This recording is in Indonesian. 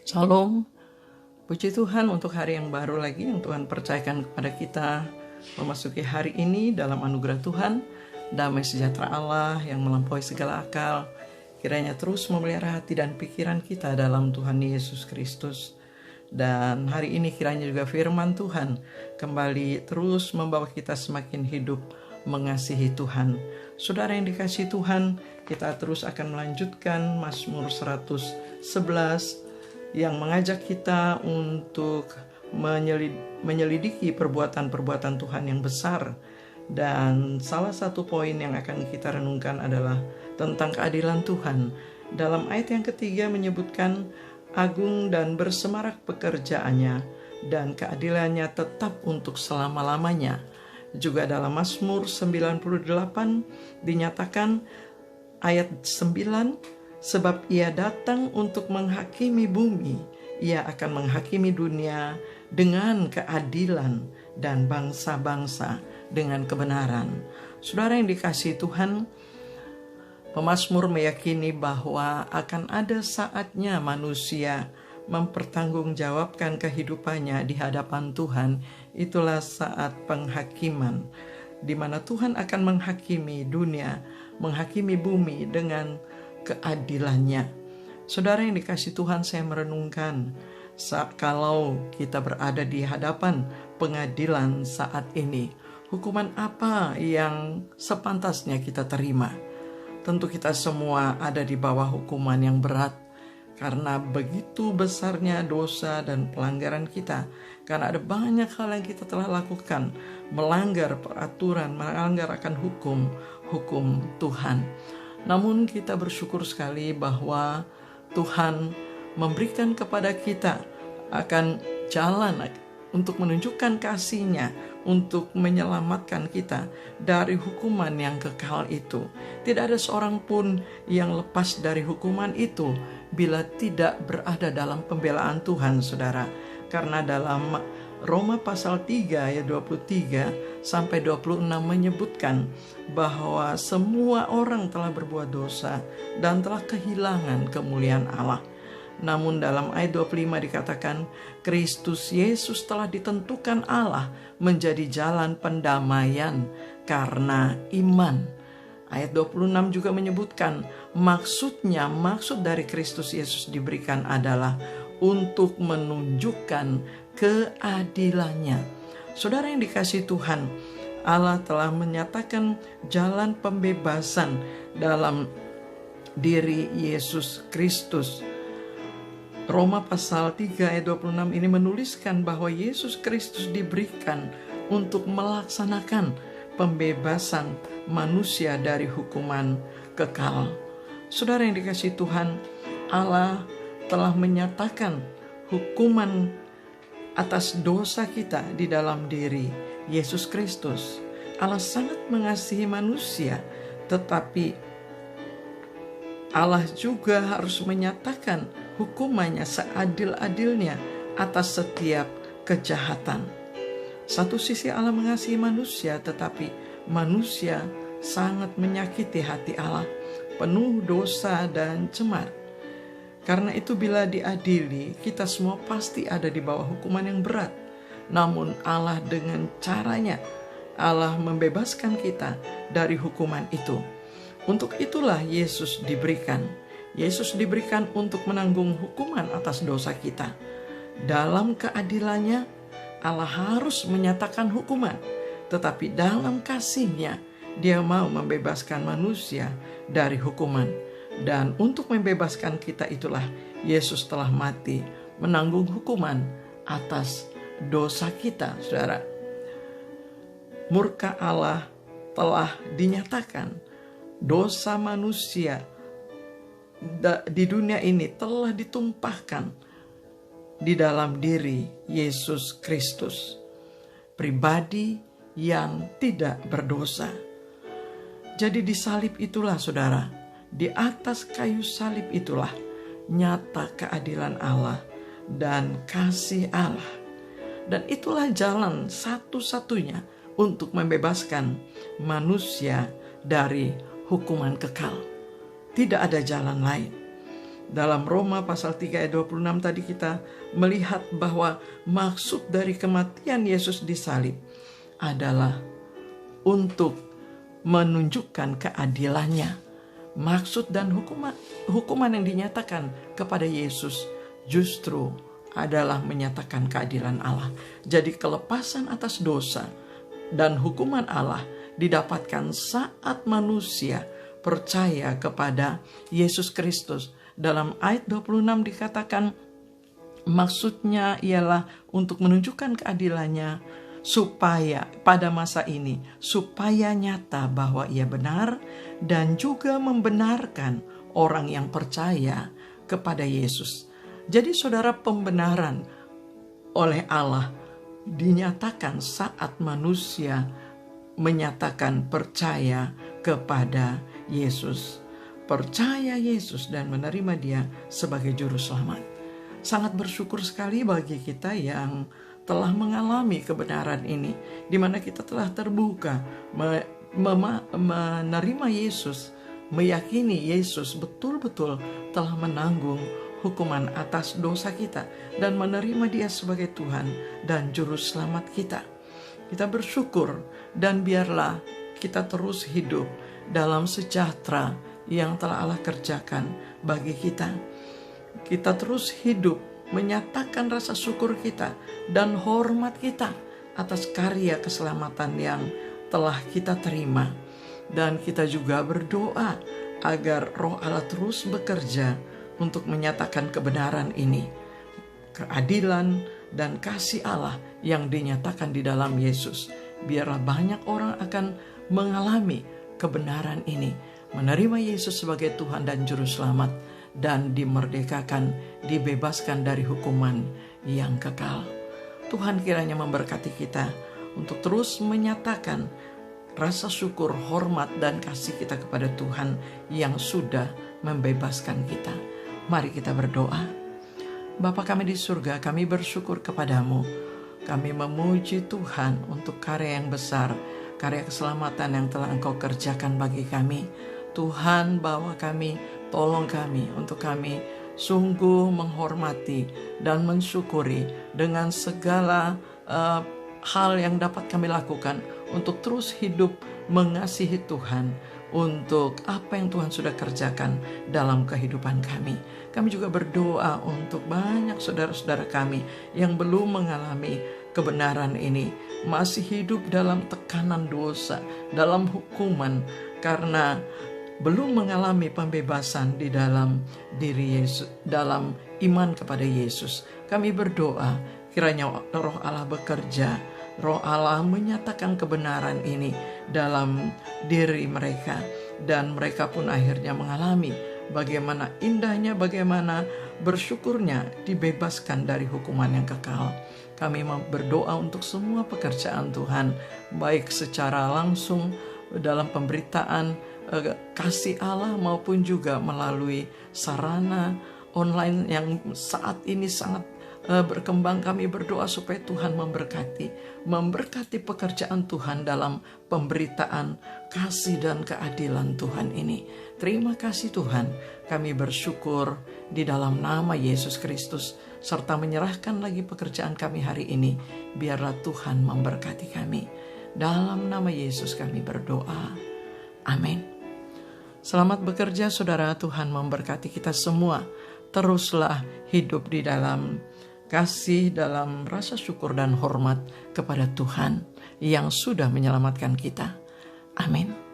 Shalom, puji Tuhan untuk hari yang baru lagi yang Tuhan percayakan kepada kita memasuki hari ini dalam anugerah Tuhan. Damai sejahtera Allah yang melampaui segala akal kiranya terus memelihara hati dan pikiran kita dalam Tuhan Yesus Kristus. Dan hari ini kiranya juga firman Tuhan kembali terus membawa kita semakin hidup mengasihi Tuhan. Saudara yang dikasihi Tuhan, kita terus akan melanjutkan Mazmur 111 yang mengajak kita untuk menyelidiki perbuatan-perbuatan Tuhan yang besar. Dan salah satu poin yang akan kita renungkan adalah tentang keadilan Tuhan. Dalam ayat yang ketiga menyebutkan agung dan bersemarak pekerjaannya dan keadilannya tetap untuk selama-lamanya. Juga dalam Mazmur 98 dinyatakan ayat 9, sebab ia datang untuk menghakimi bumi, ia akan menghakimi dunia dengan keadilan dan bangsa-bangsa dengan kebenaran. Saudara yang dikasihi Tuhan, pemazmur meyakini bahwa akan ada saatnya manusia mempertanggungjawabkan kehidupannya di hadapan Tuhan. Itulah saat penghakiman, di mana Tuhan akan menghakimi dunia, menghakimi bumi dengan keadilannya. Saudara yang dikasihi Tuhan, saya merenungkan kalau kita berada di hadapan pengadilan saat ini, hukuman apa yang sepantasnya kita terima? Tentu kita semua ada di bawah hukuman yang berat karena begitu besarnya dosa dan pelanggaran kita. Karena ada banyak hal yang kita telah lakukan, melanggar peraturan, melanggar akan hukum Tuhan. Namun kita bersyukur sekali bahwa Tuhan memberikan kepada kita akan jalan untuk menunjukkan kasih-Nya, untuk menyelamatkan kita dari hukuman yang kekal itu. Tidak ada seorang pun yang lepas dari hukuman itu bila tidak berada dalam pembelaan Tuhan, saudara. Karena dalam Roma pasal 3 ayat 23 sampai 26 menyebutkan bahwa semua orang telah berbuat dosa dan telah kehilangan kemuliaan Allah. Namun dalam ayat 25 dikatakan Kristus Yesus telah ditentukan Allah menjadi jalan pendamaian karena iman. Ayat 26 juga menyebutkan maksud dari Kristus Yesus diberikan adalah untuk menunjukkan keadilannya. Saudara yang dikasihi Tuhan, Allah telah menyatakan jalan pembebasan dalam diri Yesus Kristus. Roma pasal 3 ayat 26 ini menuliskan bahwa Yesus Kristus diberikan untuk melaksanakan pembebasan manusia dari hukuman kekal. Saudara yang dikasihi Tuhan, Allah telah menyatakan hukuman atas dosa kita di dalam diri Yesus Kristus. Allah sangat mengasihi manusia, tetapi Allah juga harus menyatakan hukumannya seadil-adilnya atas setiap kejahatan. Satu sisi Allah mengasihi manusia, tetapi manusia sangat menyakiti hati Allah, penuh dosa dan cemar. Karena itu bila diadili, kita semua pasti ada di bawah hukuman yang berat. Namun Allah dengan caranya, Allah membebaskan kita dari hukuman itu. Untuk itulah Yesus diberikan. Yesus diberikan untuk menanggung hukuman atas dosa kita. Dalam keadilannya, Allah harus menyatakan hukuman. Tetapi dalam kasih-Nya, Dia mau membebaskan manusia dari hukuman. Dan untuk membebaskan kita itulah Yesus telah mati menanggung hukuman atas dosa kita, saudara. Murka Allah telah dinyatakan. Dosa manusia di dunia ini telah ditumpahkan di dalam diri Yesus Kristus, pribadi yang tidak berdosa. Jadi di salib itulah, saudara, di atas kayu salib itulah nyata keadilan Allah dan kasih Allah. Dan itulah jalan satu-satunya untuk membebaskan manusia dari hukuman kekal. Tidak ada jalan lain. Dalam Roma pasal 3 ayat 26 tadi kita melihat bahwa maksud dari kematian Yesus di salib adalah untuk menunjukkan keadilannya. Maksud dan hukuman yang dinyatakan kepada Yesus justru adalah menyatakan keadilan Allah. Jadi kelepasan atas dosa dan hukuman Allah didapatkan saat manusia percaya kepada Yesus Kristus. Dalam ayat 26 dikatakan maksudnya ialah untuk menunjukkan keadilannya supaya pada masa ini supaya nyata bahwa ia benar dan juga membenarkan orang yang percaya kepada Yesus. Jadi saudara, pembenaran oleh Allah dinyatakan saat manusia menyatakan percaya kepada Yesus. Percaya Yesus dan menerima Dia sebagai juru selamat. Sangat bersyukur sekali bagi kita yang telah mengalami kebenaran ini, di mana kita telah terbuka menerima Yesus, meyakini Yesus betul-betul telah menanggung hukuman atas dosa kita dan menerima Dia sebagai Tuhan dan juru selamat kita. Kita bersyukur dan biarlah kita terus hidup dalam sejahtera yang telah Allah kerjakan bagi kita. Kita terus hidup menyatakan rasa syukur kita dan hormat kita atas karya keselamatan yang telah kita terima. Dan kita juga berdoa agar Roh Allah terus bekerja untuk menyatakan kebenaran ini, keadilan dan kasih Allah yang dinyatakan di dalam Yesus. Biarlah banyak orang akan mengalami kebenaran ini, menerima Yesus sebagai Tuhan dan Juru Selamat, dan dimerdekakan, dibebaskan dari hukuman yang kekal. Tuhan kiranya memberkati kita untuk terus menyatakan rasa syukur, hormat, dan kasih kita kepada Tuhan yang sudah membebaskan kita. Mari kita berdoa. Bapa kami di surga, kami bersyukur kepadamu. Kami memuji Tuhan untuk karya yang besar, karya keselamatan yang telah Engkau kerjakan bagi kami. Tuhan, bawa kami, tolong kami untuk kami sungguh menghormati dan mensyukuri dengan segala hal yang dapat kami lakukan untuk terus hidup mengasihi Tuhan untuk apa yang Tuhan sudah kerjakan dalam kehidupan kami. Kami juga berdoa untuk banyak saudara-saudara kami yang belum mengalami kebenaran ini, masih hidup dalam tekanan dosa, dalam hukuman karena belum mengalami pembebasan di dalam diri Yesus, dalam iman kepada Yesus. Kami berdoa kiranya Roh Allah bekerja, Roh Allah menyatakan kebenaran ini dalam diri mereka, dan mereka pun akhirnya mengalami bagaimana indahnya, bagaimana bersyukurnya dibebaskan dari hukuman yang kekal. Kami berdoa untuk semua pekerjaan Tuhan, baik secara langsung dalam pemberitaan kasih Allah maupun juga melalui sarana online yang saat ini sangat berkembang. Kami berdoa supaya Tuhan memberkati pekerjaan Tuhan dalam pemberitaan kasih dan keadilan Tuhan ini. Terima kasih Tuhan, kami bersyukur di dalam nama Yesus Kristus, serta menyerahkan lagi pekerjaan kami hari ini. Biarlah Tuhan memberkati kami. Dalam nama Yesus kami berdoa. Amin. Selamat bekerja saudara, Tuhan memberkati kita semua. Teruslah hidup di dalam kasih, dalam rasa syukur dan hormat kepada Tuhan yang sudah menyelamatkan kita. Amin.